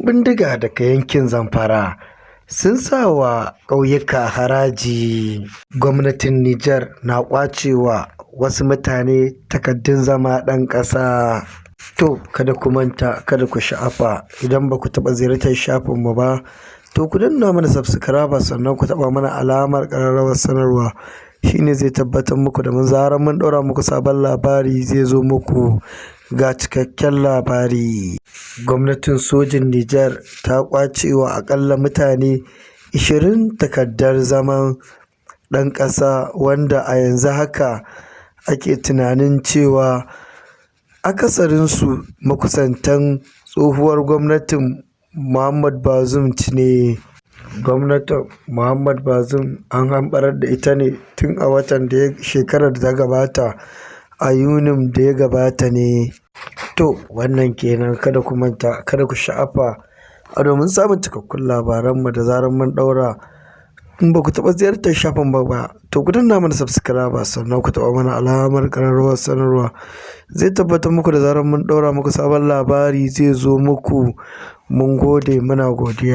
bindiga daga yankin Zamfara sun sa wa ƙauyuka haraji. Gwamnatin Nijar na ƙwacewa wasu mutane takardun zama ɗan ƙasa. To, kada ku manta, kada ku sha'afa, idan ba ku taɓa ziyartar shafinmu ba, to ku danna mana subscribe sannan ku taɓa mana alamar ƙararrawar sanarwa. Shi ne zai tabbatar muku da zarar mun ɗora muku sabon labari zai zo muku. Ga cikakken labari. Gwamnatin sojin Nijar ta ƙwace wa aƙalla mutane 20 takardar zaman ɗan ƙasa, wanda a yanzu haka ake tunanin cewa akasarinsu makusantan tsohuwar gwamnatin Muhammad Bazoum ne. Gwamnatin Muhammad Bazoum an hamɓarar da ita ne tun a watan shekarar da ta gabata, a Yunin da ya gabata ne. To, wannan kenan, kada ku manta, kada ku sha'afa, a domin samun cikakkun labaranmu da zarar mun ɗaura. In ba ku taɓa ziyartar shafin ba, to ku danna mana subscribe sannan ku taɓa mana alamar ƙararrawar sanarwa. Zai tabbatar muku da zarar mun ɗaura muku sabon labari zai zo muku. Mun gode, muna godiya.